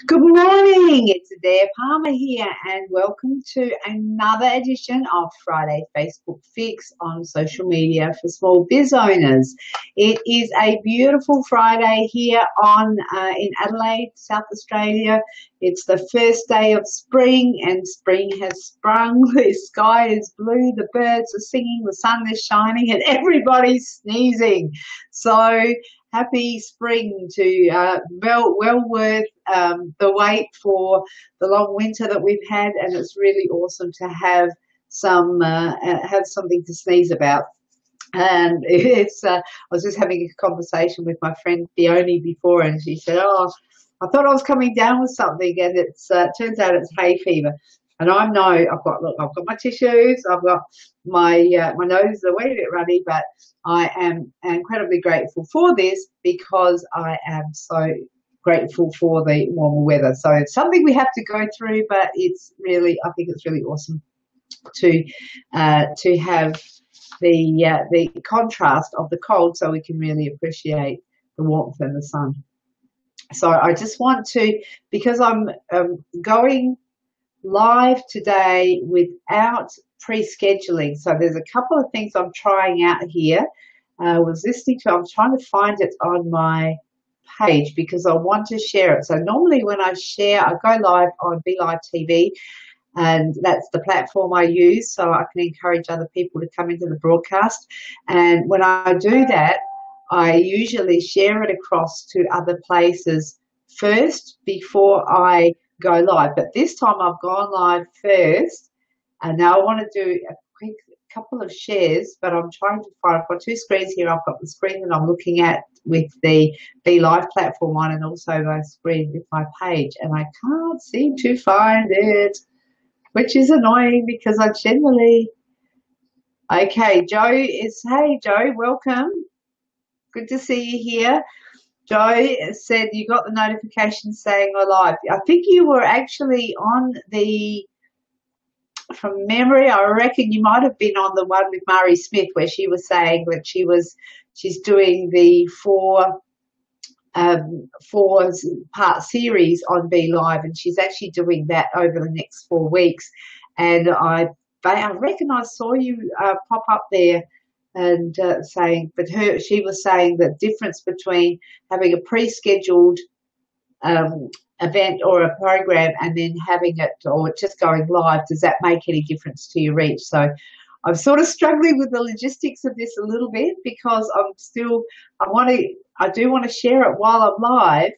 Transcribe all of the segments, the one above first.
Good morning, it's Adair Palmer here, and welcome to another edition of Friday Facebook Fix on social media for small biz owners. It is a beautiful Friday here in Adelaide, South Australia. It's the first day of spring, and spring has sprung. The sky is blue, the birds are singing, the sun is shining, and everybody's sneezing. So happy spring to well worth the wait for the long winter that we've had, and it's really awesome to have something to sneeze about. And I was just having a conversation with my friend Fiona before, and she said, "Oh, I thought I was coming down with something, and it's turns out it's hay fever." And I know I've got my tissues, I've got my nose is a wee bit runny, but I am incredibly grateful for this because I am so grateful for the warmer weather. So it's something we have to go through, but I think it's really awesome to have the contrast of the cold, so we can really appreciate the warmth and the sun. So I just want to, because I'm going live today without pre-scheduling, so there's a couple of things I'm trying out here. I'm trying to find it on my page because I want to share it. So normally when I share, I go live on Be Live TV, and that's the platform I use, so I can encourage other people to come into the broadcast. And when I do that, I usually share it across to other places first before I go live. But this time I've gone live first, and now I want to do a quick couple of shares, but I'm trying to find, I've got two screens here. I've got the screen that I'm looking at with the Be Live platform on, and also my screen with my page, and I can't seem to find it, which is annoying because I generally... Okay, hey Joe, welcome. Good to see you here. Joe said you got the notification saying we're live. I think you were actually on from memory, I reckon you might have been on the one with Mari Smith where she was saying that she's doing the four-part series on Be Live, and she's actually doing that over the next 4 weeks. And I reckon I saw you pop up there and saying, but she was saying the difference between having a pre-scheduled event or a program and then having it, or just going live, does that make any difference to your reach? So I'm sort of struggling with the logistics of this a little bit because I do want to share it while I'm live,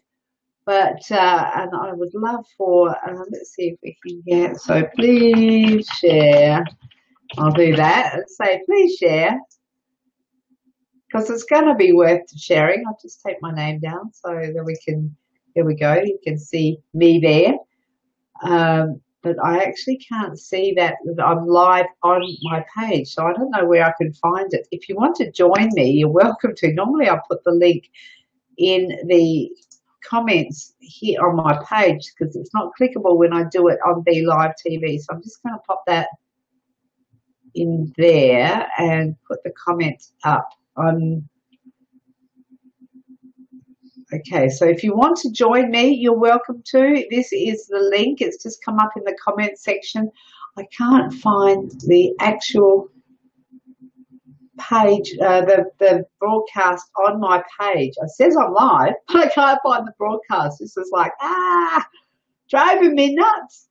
but and I would love for let's see if we can get, so please share. I'll do that and say please share, because it's going to be worth sharing. I'll just take my name down so that we can, here we go, you can see me there. But I actually can't see that I'm live on my page, so I don't know where I can find it. If you want to join me, you're welcome to. Normally I put the link in the comments here on my page because it's not clickable when I do it on Be Live TV. So I'm just going to pop that in there and put the comments up on. Okay, so if you want to join me, you're welcome to. This is the link. It's just come up in the comment section. I can't find the actual page, the broadcast on my page. It says I'm live, but I can't find the broadcast. This is like, driving me nuts.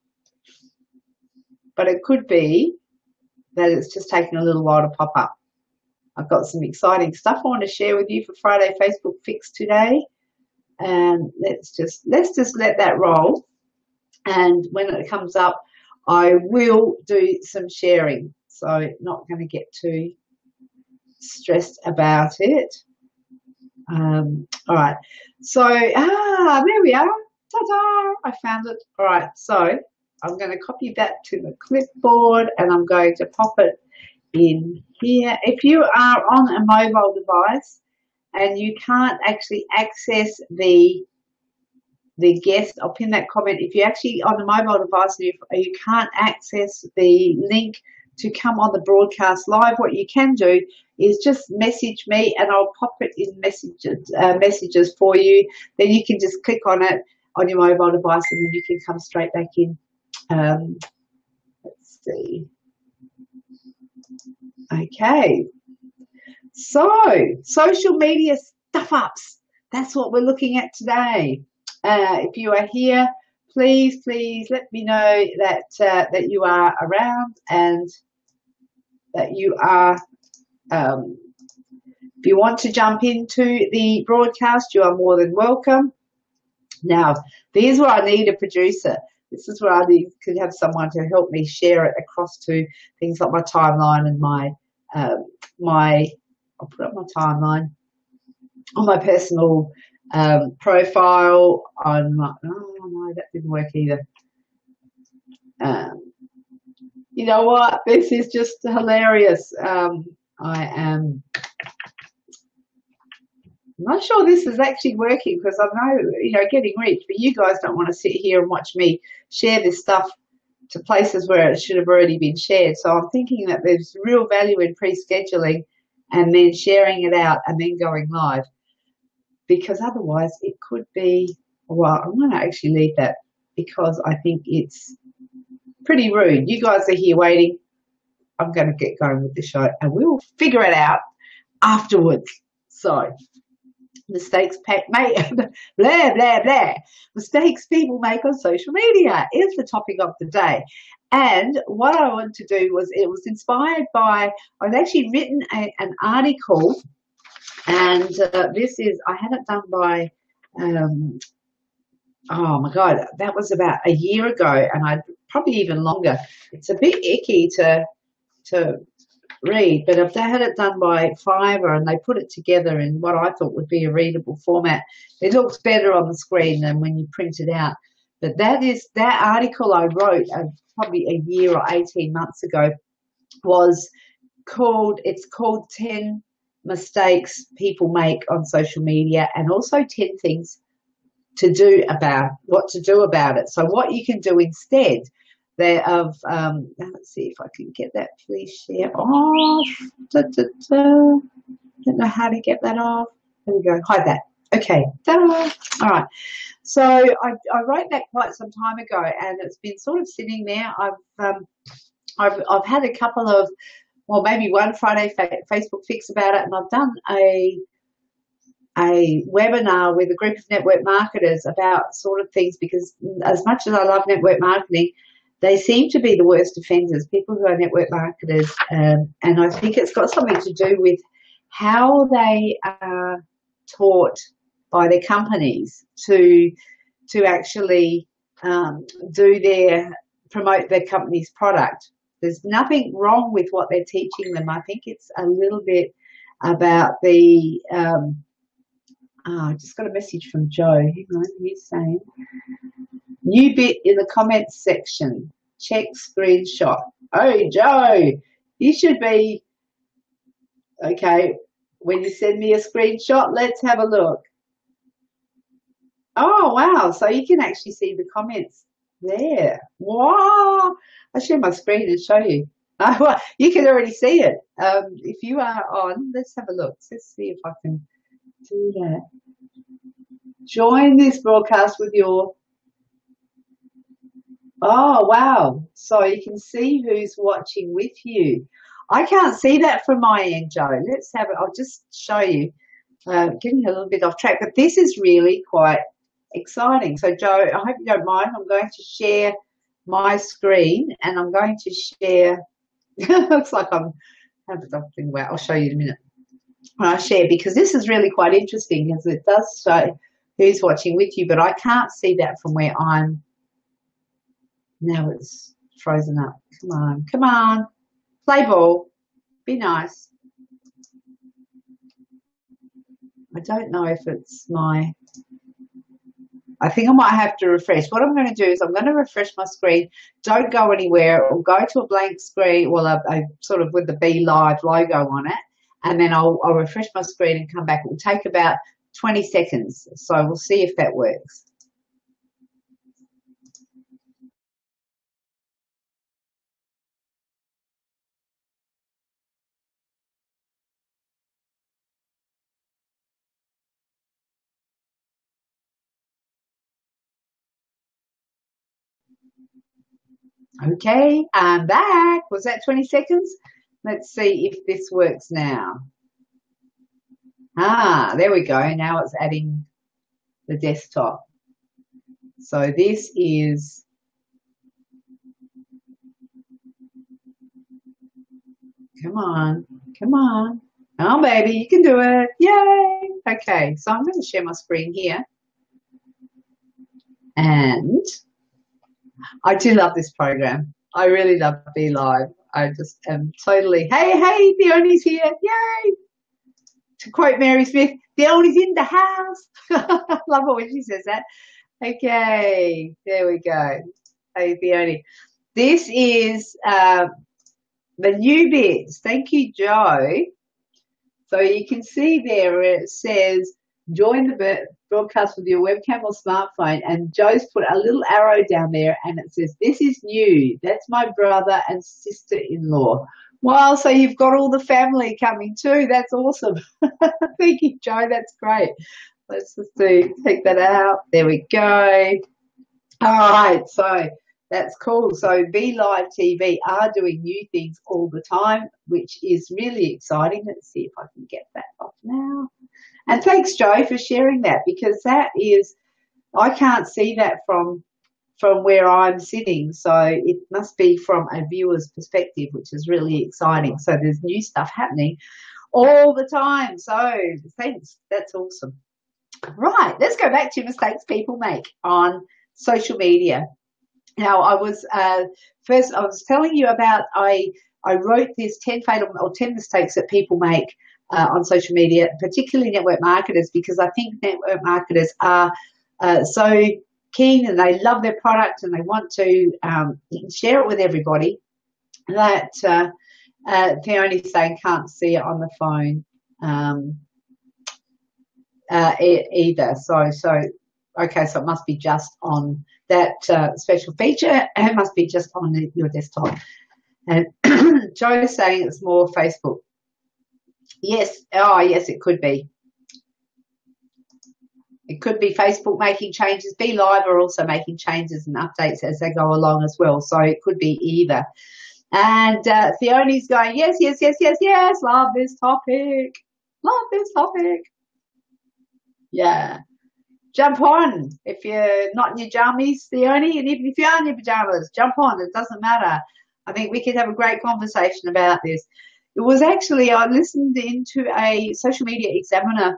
But it could be that it's just taking a little while to pop up. I've got some exciting stuff I want to share with you for Friday Facebook Fix today. And let's just let that roll, and when it comes up I will do some sharing, so not going to get too stressed about it. All right, so there we are, ta-da, I found it. All right, so I'm going to copy that to the clipboard and I'm going to pop it in here. If you are on a mobile device and you can't actually access the guest, I'll pin that comment. If you're actually on a mobile device and you can't access the link to come on the broadcast live, what you can do is just message me and I'll pop it in messages for you. Then you can just click on it on your mobile device, and then you can come straight back in. Let's see. Okay. So, social media stuff-ups. That's what we're looking at today. If you are here, please let me know that that you are around and that you are. If you want to jump into the broadcast, you are more than welcome. Now, here's where I need a producer. This is where I could have someone to help me share it across to things like my timeline and my I'll put up my timeline on my personal profile on my, oh no, that didn't work either. You know what? This is just hilarious. I'm not sure this is actually working because I know, you know, getting reach, but you guys don't want to sit here and watch me share this stuff to places where it should have already been shared. So I'm thinking that there's real value in pre-scheduling and then sharing it out and then going live, because otherwise it could be, well, I'm going to actually leave that because I think it's pretty rude. You guys are here waiting. I'm going to get going with the show and we'll figure it out afterwards. So mistakes blah blah blah. Mistakes people make on social media is the topic of the day. And what I wanted to do was, it was inspired by, I've actually written an article, and this is, I had it done by oh my god, that was about a year ago, and I'd probably even longer. It's a bit icky to read, but if they had it done by Fiverr and they put it together in what I thought would be a readable format, it looks better on the screen than when you print it out. But that article I wrote probably a year or 18 months ago was called, it's called 10 mistakes people make on social media, and also 10 things to do about it. So what you can do instead of let's see if I can get that, please share off. Don't know how to get that off. There we go. Hide that. Okay. Ta-da. All right. So I wrote that quite some time ago, and it's been sort of sitting there. I've had a couple of, well, maybe one Friday Facebook fix about it, and I've done a webinar with a group of network marketers about sort of things, because as much as I love network marketing, they seem to be the worst offenders, people who are network marketers, and I think it's got something to do with how they are taught by their companies to actually promote their company's product. There's nothing wrong with what they're teaching them. I think it's a little bit about the I just got a message from Joe. Hang on, he's saying, new bit in the comments section. Check screenshot. Oh, Joe, you should be, okay, when you send me a screenshot, let's have a look. Oh, wow, so you can actually see the comments there. Wow. I'll share my screen and show you. Well, you can already see it. If you are on, let's have a look. Let's see if I can do that. Join this broadcast with your, oh wow, so you can see who's watching with you. I can't see that from my end, Joe. Let's have it. I'll just show you. Getting a little bit off track, but this is really quite exciting. So Joe, I hope you don't mind. I'm going to share my screen, and I'm going to share, looks like I'm having something. Well, I'll show you in a minute when I share, because this is really quite interesting, because it does show who's watching with you, but I can't see that from where I'm. Now it's frozen up. Come on, play ball, be nice. I don't know if it's my, I think I might have to refresh. What I'm going to do is I'm going to refresh my screen. Don't go anywhere, or go to a blank screen, well, a sort of with the Be Live logo on it, and then I'll refresh my screen and come back. It will take about 20 seconds, so we'll see if that works. Okay, I'm back. Was that 20 seconds? Let's see if this works now. There we go. Now it's adding the desktop. So this is, come on, come on. Oh, baby, you can do it. Yay. Okay, so I'm going to share my screen here. And I do love this program. I really love Be Live. I just am totally, hey, Theoni's here. Yay. To quote Mary Smith, Theoni's in the house. Love it when she says that. Okay, there we go. Hey, Theoni. This is the new bits. Thank you, Joe. So you can see there where it says, join the broadcast with your webcam or smartphone, and Joe's put a little arrow down there and it says, this is new. That's my brother and sister-in-law. Wow, so you've got all the family coming too. That's awesome. Thank you, Joe. That's great. Let's just take that out. There we go. All right, so that's cool. So Be Live TV are doing new things all the time, which is really exciting. Let's see if I can get that off now. And thanks, Joe, for sharing that, because that is, I can't see that from where I'm sitting. So it must be from a viewer's perspective, which is really exciting. So there's new stuff happening all the time. So thanks. That's awesome. Right. Let's go back to mistakes people make on social media. Now, I was telling you about, I wrote this 10 mistakes that people make on social media, particularly network marketers, because I think network marketers are so keen and they love their product and they want to share it with everybody that they're only saying can't see it on the phone either. So okay, so it must be just on that special feature. It must be just on your desktop. And Joe's saying it's more Facebook. Yes. Oh, yes, it could be. It could be Facebook making changes. Be Live are also making changes and updates as they go along as well. So it could be either. And Theoni's going, yes. Love this topic. Love this topic. Yeah. Jump on if you're not in your jammies, Theoni, and even if you are in your pajamas, jump on. It doesn't matter. I think we could have a great conversation about this. It was actually, I listened into a Social Media Examiner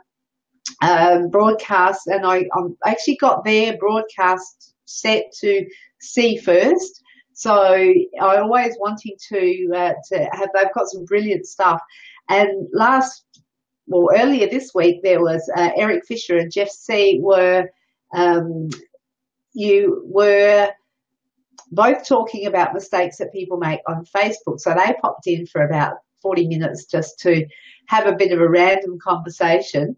broadcast, and I actually got their broadcast set to see first. So I always wanting to have, they've got some brilliant stuff. And earlier this week, there was Eric Fisher and Jeff C. You were both talking about mistakes that people make on Facebook. So they popped in for about 40 minutes just to have a bit of a random conversation.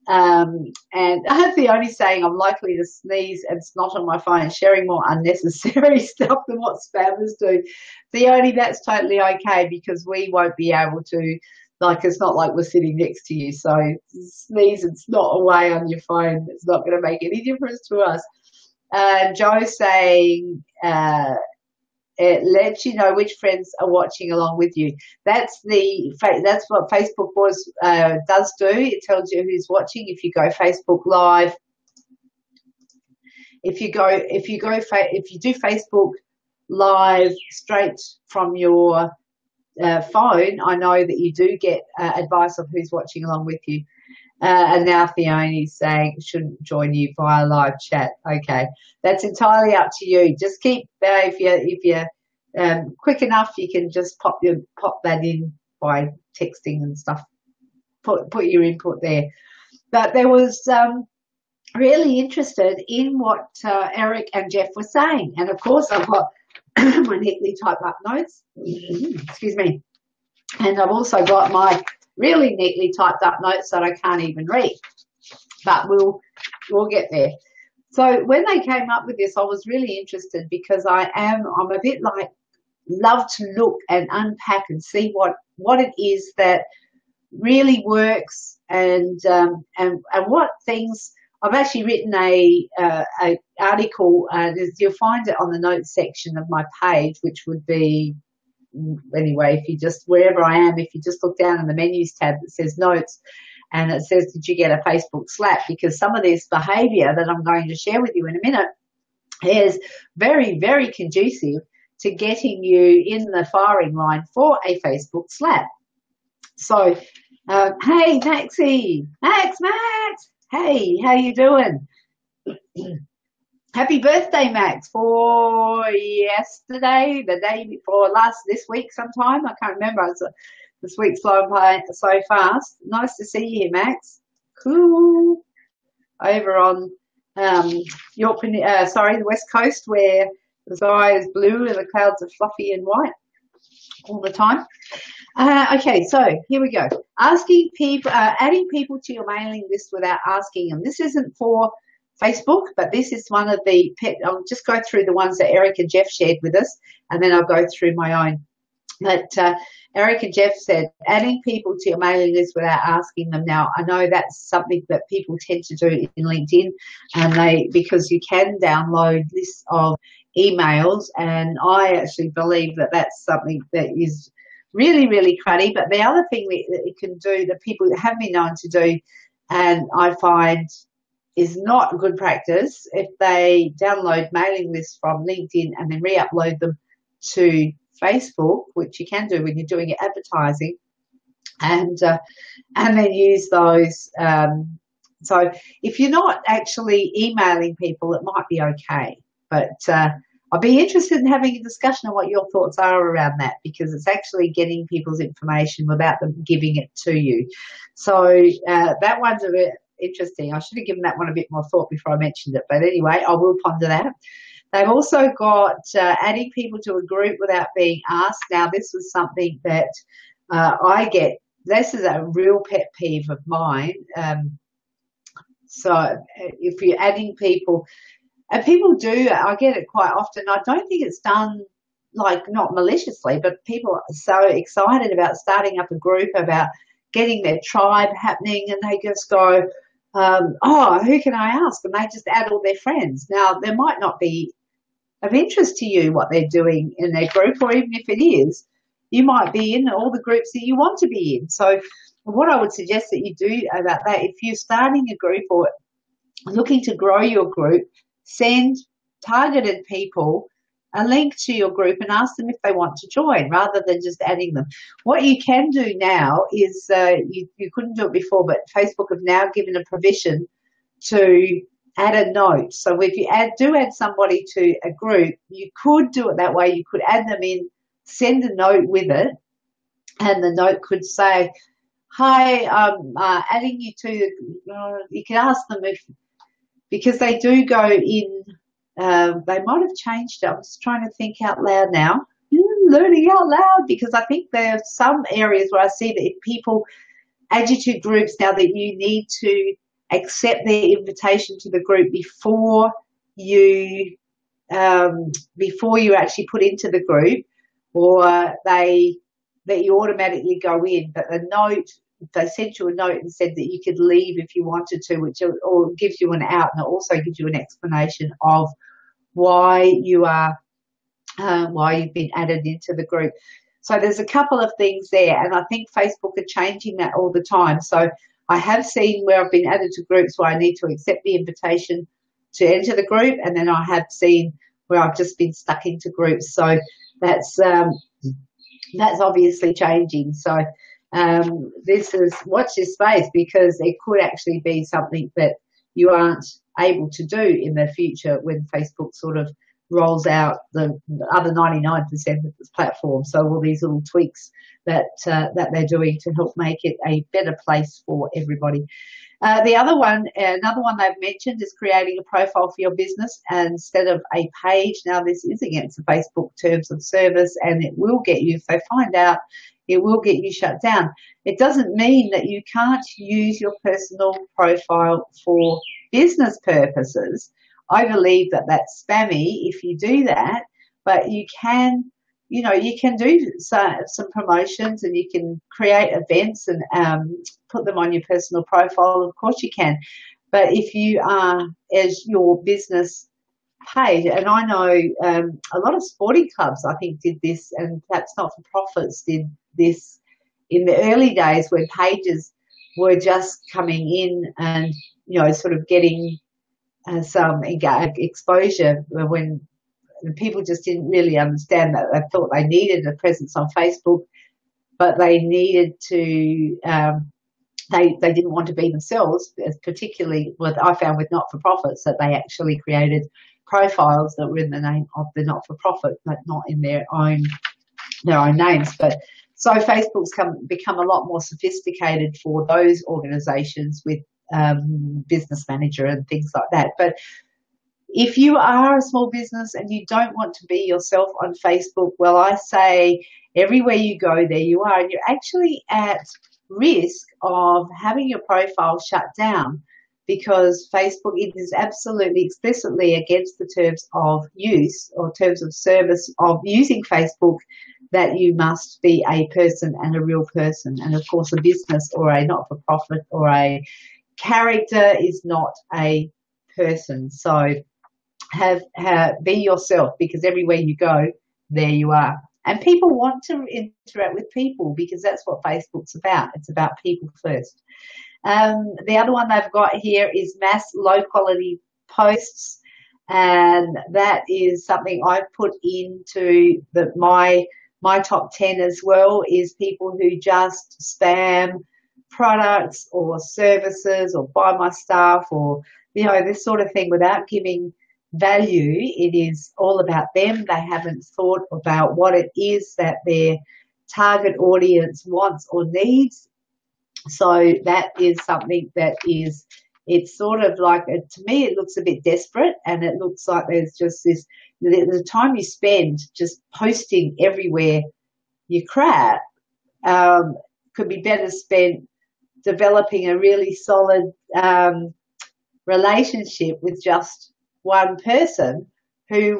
And the only saying I'm likely to sneeze and snot on my phone, sharing more unnecessary stuff than what spammers do. The only, that's totally okay, because we won't be able to, like, it's not like we're sitting next to you, so sneeze and snot away on your phone. It's not going to make any difference to us. Joe saying it lets you know which friends are watching along with you. That's what Facebook does do. It tells you who's watching. If you go Facebook Live, if you do Facebook Live straight from your phone, I know that you do get advice of who's watching along with you. And now Theoni's saying shouldn't join you via live chat. Okay, that's entirely up to you. Just keep if you're quick enough, you can just pop that in by texting and stuff. Put your input there. But there was really interested in what Eric and Jeff were saying, and of course I've got my neatly typed up notes. Excuse me, and I've also got my really neatly typed up notes that I can't even read, but we'll get there. So when they came up with this, I was really interested, because I'm a bit like, love to look and unpack and see what it is that really works, and what things I've actually written a article. You'll find it on the notes section of my page, which would be, anyway, if you just, wherever I am, if you just look down in the menus tab that says notes, and it says, did you get a Facebook slap? Because some of this behavior that I'm going to share with you in a minute is very, very conducive to getting you in the firing line for a Facebook slap. So, hey, Maxie, Max, hey, how you doing? Happy birthday, Max, for yesterday, the day before this week sometime. I can't remember. This week's flying by so fast. Nice to see you here, Max. Cool. Over on the West Coast, where the sky is blue and the clouds are fluffy and white all the time. Okay, so here we go. Asking people, adding people to your mailing list without asking them. This isn't for Facebook, but this is one of the I'll just go through the ones that Eric and Jeff shared with us, and then I'll go through my own. But Eric and Jeff said, adding people to your mailing list without asking them. Now, I know that's something that people tend to do in LinkedIn, and because you can download lists of emails, and I actually believe that that's something that is really, really cruddy. But the other thing that you can do, that people have been known to do, and I find is not good practice, if they download mailing lists from LinkedIn and then re-upload them to Facebook, which you can do when you're doing your advertising, and then use those. So if you're not actually emailing people, it might be okay. But I'll be interested in having a discussion on what your thoughts are around that, because it's actually getting people's information without them giving it to you. So that one's a bit interesting. I should have given that one a bit more thought before I mentioned it. But anyway, I will ponder that. They've also got adding people to a group without being asked. Now, this was something that I get. This is a real pet peeve of mine. So if you're adding people, and people do, I get it quite often. I don't think it's done, like, not maliciously, but people are so excited about starting up a group, about getting their tribe happening, and they just go, who can I ask? And they just add all their friends. Now, there might not be of interest to you what they're doing in their group, or even if it is, you might be in all the groups that you want to be in. So what I would suggest that you do about that, if you're starting a group or looking to grow your group, send targeted people a link to your group and ask them if they want to join, rather than just adding them. What you can do now is, you couldn't do it before, but Facebook have now given a provision to add a note. So if you add somebody to a group, you could do it that way. You could add them in, send a note with it, and the note could say, hi, I'm adding you to, you can ask them if, because they do go in, they might have changed it. I'm just trying to think out loud now. Learning out loud, because I think there are some areas where I see that if people add you to groups now, that you need to accept their invitation to the group before you actually put into the group, or that you automatically go in. But the note, they sent you a note and said that you could leave if you wanted to, which or gives you an out, and it also gives you an explanation of why you've been added into the group. So there's a couple of things there, and I think Facebook are changing that all the time. So I have seen where I've been added to groups where I need to accept the invitation to enter the group, and then I have seen where I've just been stuck into groups. So that's obviously changing. So watch this space, because it could actually be something that you aren't able to do in the future when Facebook sort of rolls out the other 99% of this platform. So all these little tweaks that they're doing to help make it a better place for everybody. Another one they've mentioned is creating a profile for your business instead of a page. Now, this is against the Facebook terms of service, and it will get you, if they find out, it will get you shut down. It doesn't mean that you can't use your personal profile for business purposes. I believe that that's spammy if you do that, but you can do some promotions, and you can create events and put them on your personal profile. Of course you can. But if you are, as your business page, and I know a lot of sporting clubs, I think, did this, and perhaps not-for-profits did this in the early days when pages were just coming in and, sort of getting some exposure, when people just didn't really understand that. They thought they needed a presence on Facebook, but they needed to, they didn't want to be themselves, particularly what I found with not-for-profits, that they actually created profiles that were in the name of the not-for-profit, but not in their own names. But so Facebook's become a lot more sophisticated for those organisations with business manager and things like that. But if you are a small business and you don't want to be yourself on Facebook, well, I say everywhere you go, there you are. And you're actually at risk of having your profile shut down, because Facebook, it is absolutely explicitly against the terms of use or terms of service of using Facebook that you must be a person and a real person. And of course, a business or a not-for-profit or a character is not a person. So be yourself, because everywhere you go, there you are. And people want to interact with people, because that's what Facebook's about. It's about people first. The other one they've got here is mass low quality posts, and that is something I've put into my top 10 as well, is people who just spam products or services or buy my stuff or, this sort of thing without giving value. It is all about them. They haven't thought about what it is that their target audience wants or needs. So that is something that is, it's sort of like, to me, it looks a bit desperate, and it looks like there's just this, the time you spend just posting everywhere you crap could be better spent developing a really solid relationship with just one person who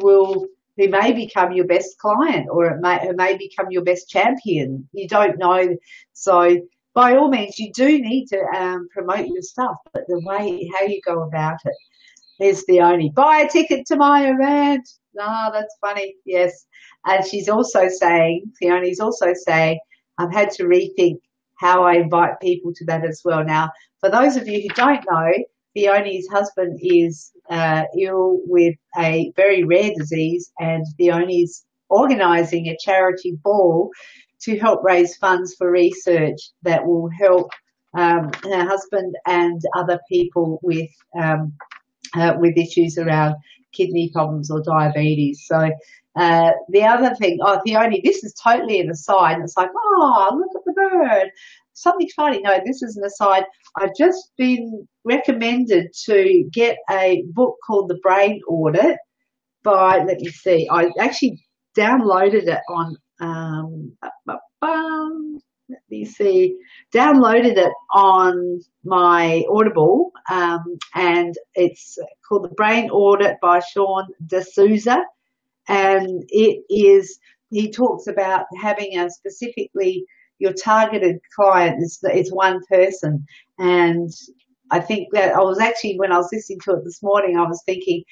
may become your best client, or it may become your best champion. You don't know. So by all means, you do need to promote your stuff, but how you go about it is the only. Buy a ticket to my event. That's funny. Yes. And she's also saying, Fiona's also saying, I've had to rethink how I invite people to that as well. Now, for those of you who don't know, Fiona's husband is ill with a very rare disease, and Fiona's organising a charity ball to help raise funds for research that will help her husband and other people with issues around kidney problems or diabetes. So the other thing, Fiona, this is totally an aside. It's like, look at the bird. Something funny. No, this is an aside. I've just been recommended to get a book called The Brain Audit by, let me see, I actually downloaded it on, downloaded it on my Audible, and it's called The Brain Audit by Sean D'Souza, and he talks about having a specifically, your targeted client is one person. And I think that when I was listening to it this morning, I was thinking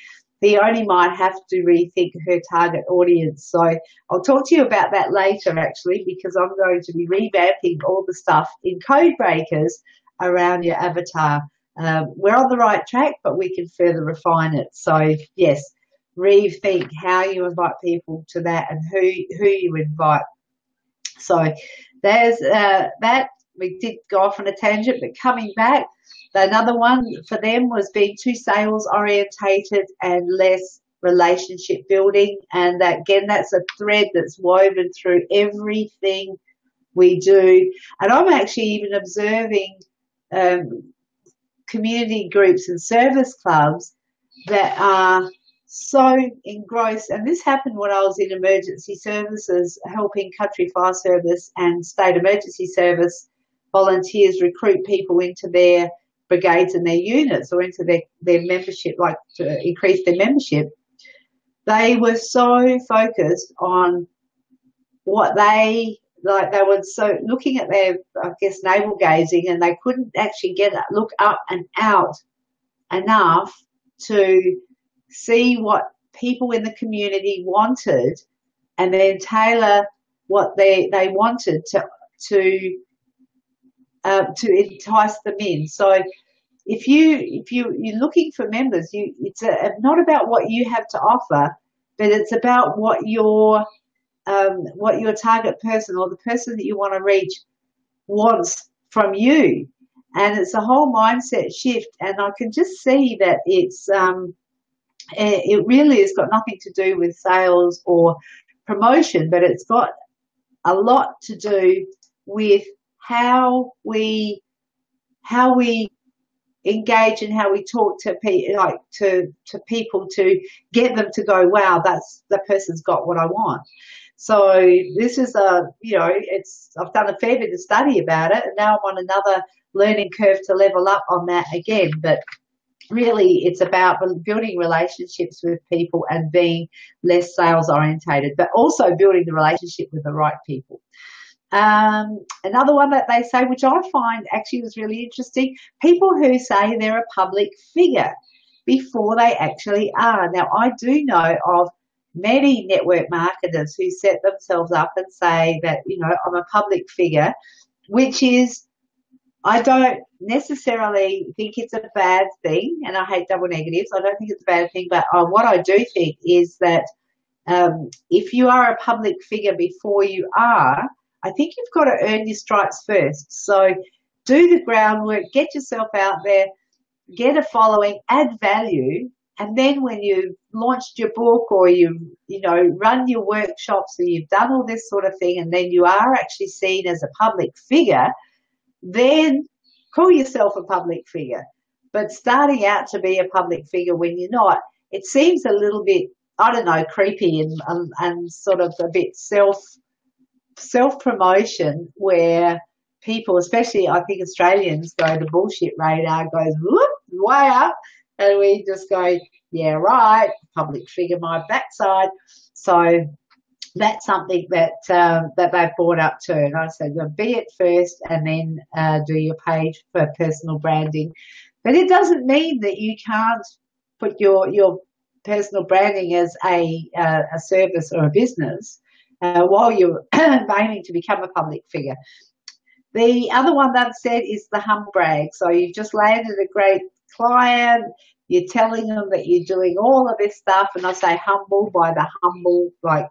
Fiona might have to rethink her target audience. So I'll talk to you about that later, actually, because I'm going to be revamping all the stuff in Code Breakers around your avatar. We're on the right track, but we can further refine it. So yes, rethink how you invite people to that and who you invite. So there's that. We did go off on a tangent, but coming back, another one for them was being too sales orientated and less relationship building. And that, again, that's a thread that's woven through everything we do. And I'm actually even observing community groups and service clubs that are so engrossed, and this happened when I was in emergency services, helping Country Fire Service and State Emergency Service volunteers recruit people into their brigades and their units, or into their membership, like to increase their membership. They were so focused on what they were so looking at their, I guess, navel gazing, and they couldn't actually look up and out enough to see what people in the community wanted and then tailor what they wanted to entice them in. So if you're looking for members, it's not about what you have to offer, but it's about what your target person or the person that you want to reach wants from you. And it's a whole mindset shift. And I can just see that it really has got nothing to do with sales or promotion, but it's got a lot to do with how we engage and how we talk to people to get them to go, wow, that person's got what I want. So this is I've done a fair bit of study about it, and now I'm on another learning curve to level up on that again. But really, it's about building relationships with people and being less sales orientated, but also building the relationship with the right people. Another one that they say, which I find actually was really interesting, people who say they're a public figure before they actually are. Now, I do know of many network marketers who set themselves up and say that, I'm a public figure, which is, I don't necessarily think it's a bad thing, and I hate double negatives. I don't think it's a bad thing, but what I do think is that if you are a public figure before you are, I think you've got to earn your stripes first. So do the groundwork, get yourself out there, get a following, add value, and then when you've launched your book or you've run your workshops or you've done all this sort of thing, and then you are actually seen as a public figure, then call yourself a public figure. But starting out to be a public figure when you're not, it seems a little bit, I don't know, creepy and sort of a bit self-promotion, where people, especially I think Australians, the bullshit radar goes whoop, way up, and we just go, yeah, right, public figure my backside. So that's something that they've brought up too. And I said, be it first and then do your page for personal branding. But it doesn't mean that you can't put your personal branding as a service or a business while you're aiming to become a public figure. The other one that I've said is the humble brag. So you've just landed a great client, you're telling them that you're doing all of this stuff, and I say humble by the humble, like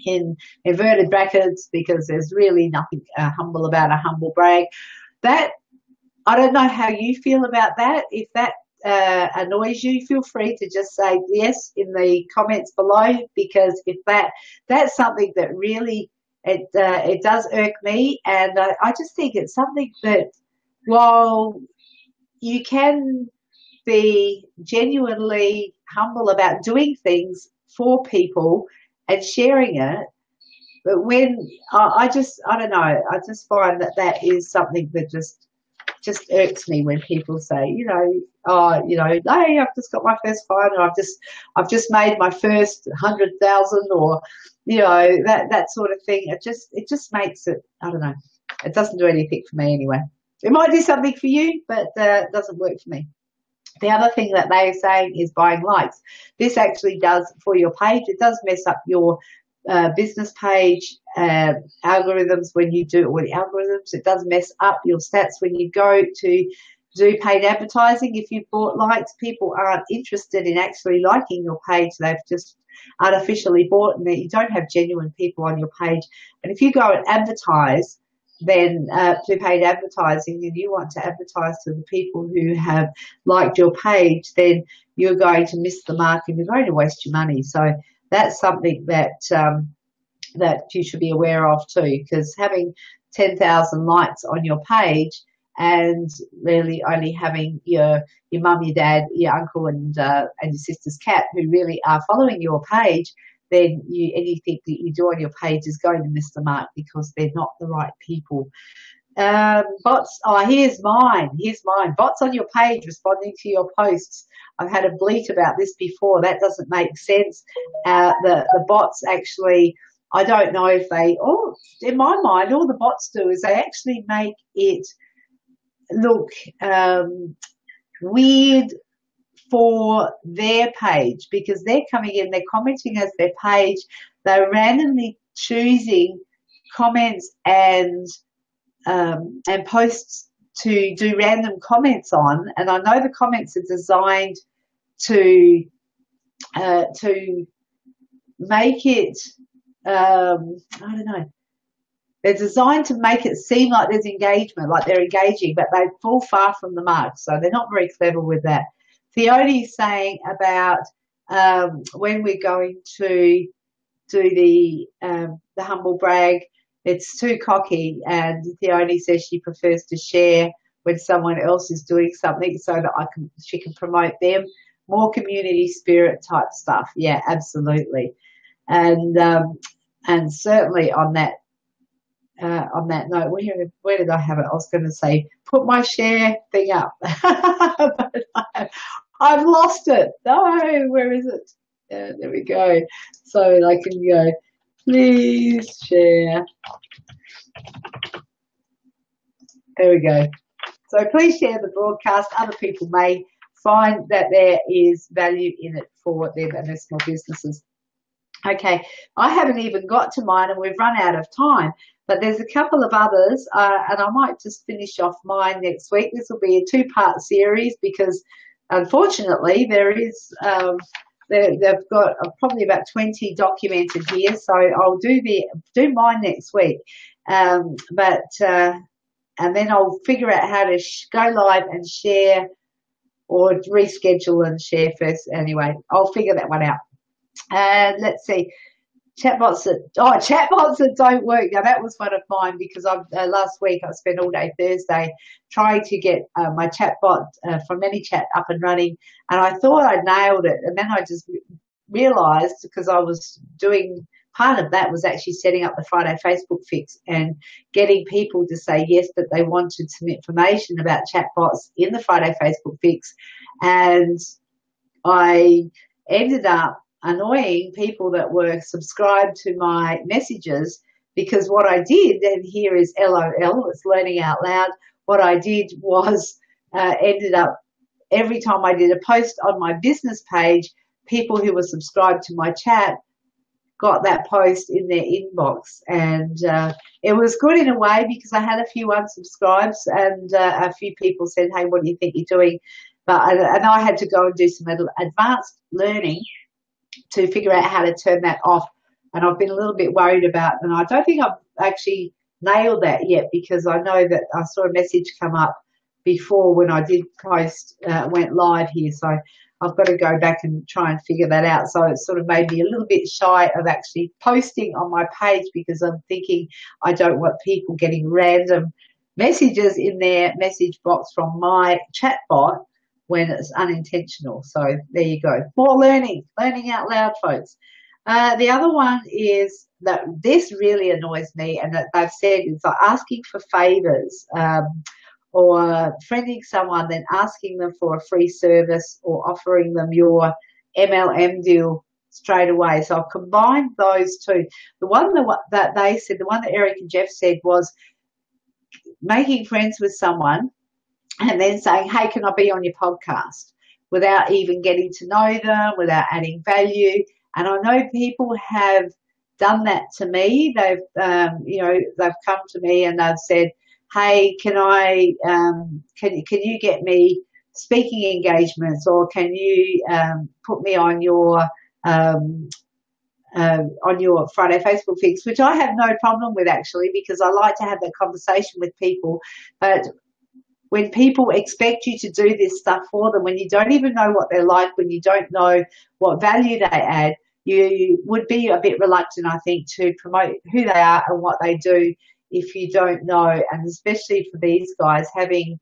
in inverted brackets, because there's really nothing humble about a humble brag. That, I don't know how you feel about that. If that annoys you, feel free to just say yes in the comments below, because if that's something that really it does irk me, and I just think it's something that, while you can be genuinely humble about doing things for people and sharing it, but when I don't know, I just find that is something that just irks me when people say, hey, I've just got my first client, or I've just made my first 100,000, or that sort of thing. It just makes it, I don't know, it doesn't do anything for me anyway. It might do something for you, but it doesn't work for me. The other thing that they are saying is buying likes. This actually does, for your page, it does mess up your business page algorithms when you do, or the algorithms. It does mess up your stats when you go to do paid advertising. If you've bought likes, people aren't interested in actually liking your page. They've just artificially bought, and you don't have genuine people on your page. And if you go and advertise, then to paid advertising, and you want to advertise to the people who have liked your page, then you're going to miss the mark and you're going to waste your money. So that's something that that you should be aware of too, because having 10,000 likes on your page and really only having your mum, your dad, your uncle, and your sister's cat who really are following your page, then anything that you do on your page is going to miss the mark, because they're not the right people. Bots. Oh, here's mine. Bots on your page responding to your posts. I've had a bleat about this before. That doesn't make sense. The bots actually, I don't know if they, or in my mind, all the bots do is they actually make it look weird for their page, because they're coming in, they're commenting as their page, they're randomly choosing comments and posts to do random comments on. And I know the comments are designed to make it, I don't know, they're designed to make it seem like there's engagement, like they're engaging, but they fall far from the mark. So they're not very clever with that. Theone's saying about when we're going to do the humble brag, it's too cocky, and Theone says she prefers to share when someone else is doing something so that she can promote them. More community spirit type stuff. Yeah, absolutely. And certainly on that note, where did I have it? I was going to say put my share thing up, but I've lost it. No, where is it? There we go. So I can go, please share. There we go. So please share the broadcast. Other people may find that there is value in it for them and their small businesses. Okay, I haven't even got to mine, and we've run out of time, but there's a couple of others, and I might just finish off mine next week. This will be a two-part series because, unfortunately, there is they've got probably about 20 documented here, so I'll do mine next week, and then I'll figure out how to go live and share, or reschedule and share first. Anyway, I'll figure that one out. And let's see, chatbots that don't work. Now that was one of mine, because last week I spent all day Thursday trying to get my chatbot from ManyChat up and running, and I thought I nailed it, and then I just realised, because I was doing part of that was actually setting up the Friday Facebook fix and getting people to say yes, that they wanted some information about chatbots in the Friday Facebook fix, and I ended up annoying people that were subscribed to my messages, because what I did, and here is LOL, it's learning out loud, what I did was ended up, every time I did a post on my business page, people who were subscribed to my chat got that post in their inbox, and it was good in a way, because I had a few unsubscribes, and a few people said, hey, what do you think you're doing? And I had to go and do some advanced learning to figure out how to turn that off, and I've been a little bit worried about, and I don't think I've actually nailed that yet, because I know that I saw a message come up before when I did post, went live here, so I've got to go back and try and figure that out. So it sort of made me a little bit shy of actually posting on my page, because I'm thinking I don't want people getting random messages in their message box from my chat bot when it's unintentional. So there you go. More learning out loud, folks. The other one is that this really annoys me, and that they've said it's like asking for favors, or friending someone, then asking them for a free service or offering them your MLM deal straight away. So I've combined those two. The one that they said, the one that Eric and Jeff said, was making friends with someone and then saying, hey, can I be on your podcast, without even getting to know them, without adding value. And I know people have done that to me. They've, they've come to me and they've said, hey, can you get me speaking engagements, or can you put me on your Friday Facebook fix, which I have no problem with, actually, because I like to have that conversation with people. But when people expect you to do this stuff for them, when you don't even know what they're like, when you don't know what value they add, you would be a bit reluctant, I think, to promote who they are and what they do if you don't know. And especially for these guys, having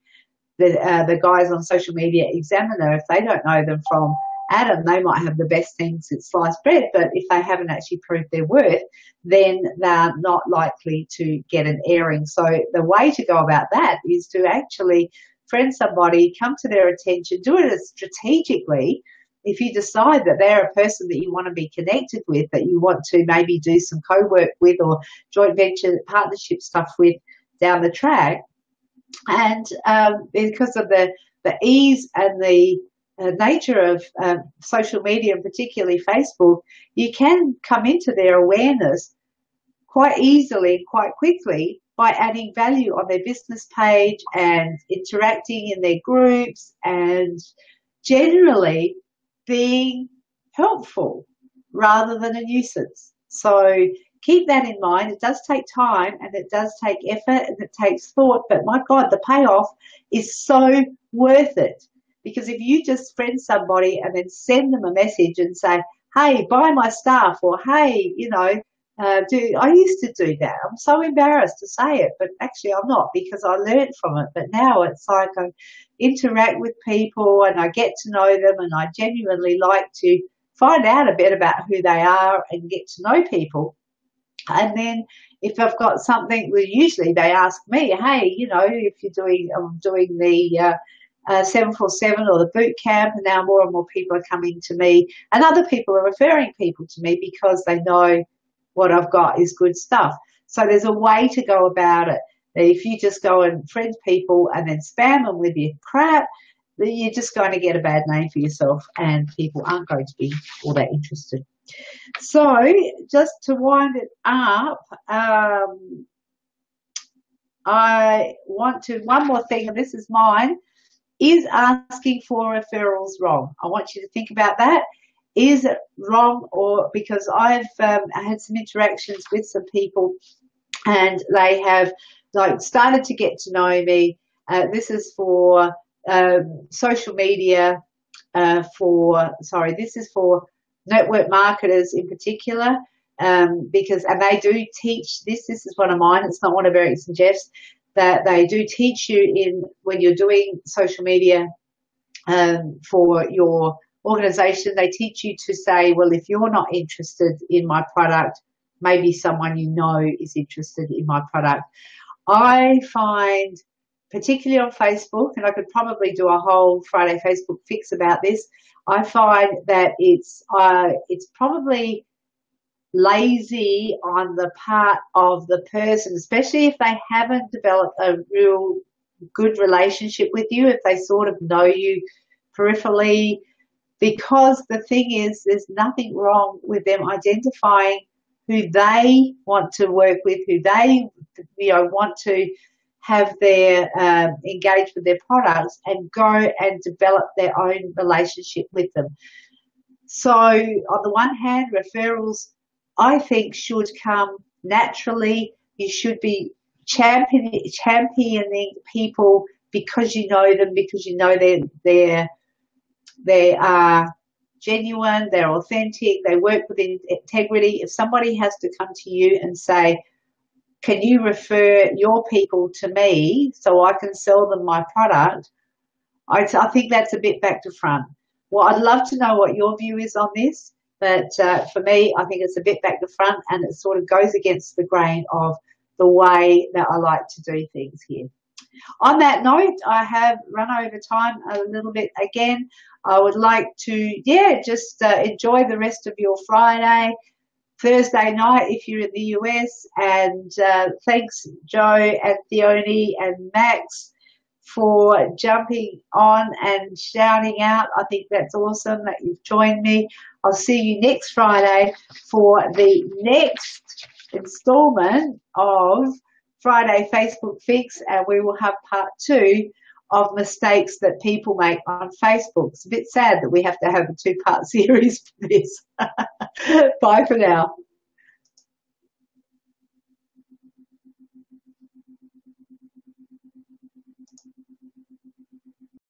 the guys on social media examiner, if they don't know them from Adam, they might have the best things since sliced bread, but if they haven't actually proved their worth, then they're not likely to get an airing. So the way to go about that is to actually friend somebody, come to their attention, do it strategically. If you decide that they're a person that you want to be connected with, that you want to maybe do some co-work with or joint venture partnership stuff with down the track, and because of the the ease and the nature of social media, and particularly Facebook, you can come into their awareness quite easily, quite quickly, by adding value on their business page and interacting in their groups and generally being helpful rather than a nuisance. So keep that in mind. It does take time and it does take effort and it takes thought, but my God, the payoff is so worth it. Because if you just friend somebody and then send them a message and say, hey, buy my stuff, or hey, I used to do that. I'm so embarrassed to say it, but actually I'm not, because I learned from it. But now it's like I interact with people and I get to know them, and I genuinely like to find out a bit about who they are and get to know people. And then if I've got something, well, usually they ask me, hey, if I'm doing the 747 or the boot camp, and now more and more people are coming to me, and other people are referring people to me because they know what I've got is good stuff. So there's a way to go about it. If you just go and friend people and then spam them with your crap, then you're just going to get a bad name for yourself and people aren't going to be all that interested. So just to wind it up, I want to, one more thing, and this is mine, is asking for referrals wrong? I want you to think about that. Is it wrong? Or because I've had some interactions with some people and they have started to get to know me. This is for social media, this is for network marketers in particular, and they do teach this. This is one of mine. It's not one of Eric and Jeff's. That they do teach you when you're doing social media for your organization, they teach you to say, well, if you're not interested in my product, maybe someone is interested in my product. I find, particularly on Facebook, and I could probably do a whole Friday Facebook fix about this, I find that it's probably lazy on the part of the person, especially if they haven't developed a real good relationship with you, if they sort of know you peripherally, because the thing is, there's nothing wrong with them identifying who they want to work with, who they want to have their engage with their products and go and develop their own relationship with them. So on the one hand, referrals, I think, should come naturally. You should be championing people because you know them, because you know they are genuine, they're authentic, they work with integrity. If somebody has to come to you and say, can you refer your people to me so I can sell them my product, I think that's a bit back to front. Well, I'd love to know what your view is on this, but for me, I think it's a bit back to front, and it sort of goes against the grain of the way that I like to do things here. On that note, I have run over time a little bit again. I would like to, just enjoy the rest of your Friday, Thursday night if you're in the US, and thanks Joe and Theone and Max for jumping on and shouting out. I think that's awesome that you've joined me. I'll see you next Friday for the next installment of Friday Facebook Fix, and we will have part 2 of mistakes that people make on Facebook. It's a bit sad that we have to have a 2-part series for this. Bye for now.